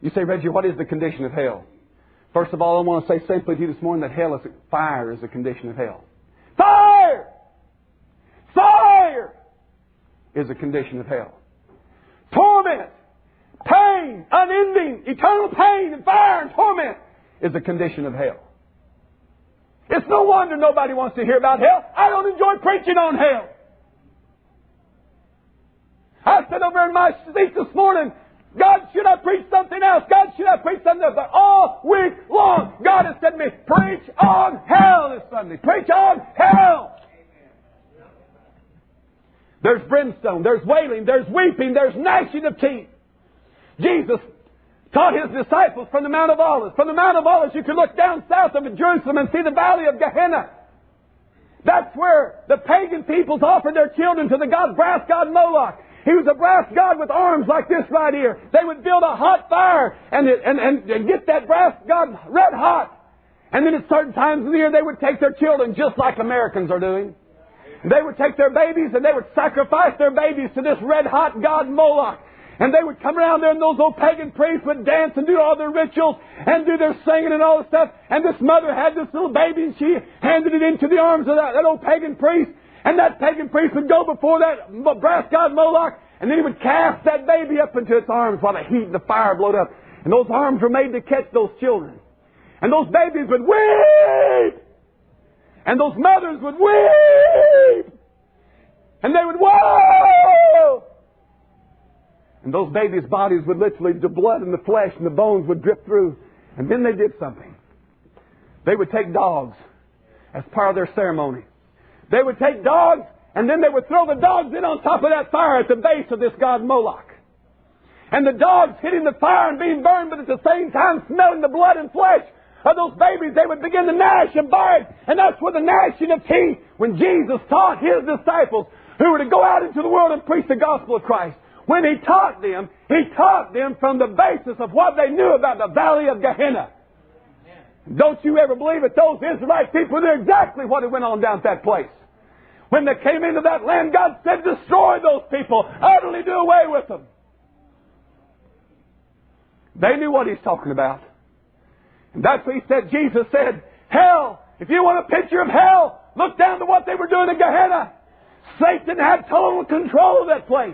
You say, Reggie, what is the condition of hell? First of all, I want to say simply to you this morning that fire is the condition of hell. Fire! Fire is a condition of hell. Torment, pain, unending, eternal pain and fire and torment is a condition of hell. It's no wonder nobody wants to hear about hell. I don't enjoy preaching on hell. I said over in my seat this morning, God, should I preach something else? God, should I preach something else? But all week long, God has said to me, preach on hell this Sunday. Preach on hell. There's brimstone, there's wailing, there's weeping, there's gnashing of teeth. Jesus taught His disciples from the Mount of Olives. From the Mount of Olives, you can look down south of Jerusalem and see the valley of Gehenna. That's where the pagan peoples offered their children to the brass god Moloch. He was a brass god with arms like this right here. They would build a hot fire and get that brass god red hot. And then at certain times of the year, they would take their children just like Americans are doing. They would take their babies and they would sacrifice their babies to this red hot god Moloch. And they would come around there and those old pagan priests would dance and do all their rituals and do their singing and all this stuff. And this mother had this little baby and she handed it into the arms of that old pagan priest. And that pagan priest would go before that brass god Moloch and then he would cast that baby up into its arms while the heat and the fire blowed up. And those arms were made to catch those children. And those babies would weep. And those mothers would weep. And they would whoa. And those babies' bodies would literally, the blood and the flesh and the bones would drip through. And then they did something. They would take dogs as part of their ceremony. They would take dogs and then they would throw the dogs in on top of that fire at the base of this god Moloch. And the dogs hitting the fire and being burned, but at the same time smelling the blood and flesh of those babies, they would begin to gnash and bark. And that's where the gnashing of teeth, when Jesus taught His disciples who were to go out into the world and preach the gospel of Christ. When He taught them from the basis of what they knew about the valley of Gehenna. Don't you ever believe it? Those Israelite people knew exactly what had went on down at that place. When they came into that land, God said, destroy those people. Utterly do away with them. They knew what He's talking about. And that's what He said. Jesus said, hell, if you want a picture of hell, look down to what they were doing in Gehenna. Satan had total control of that place.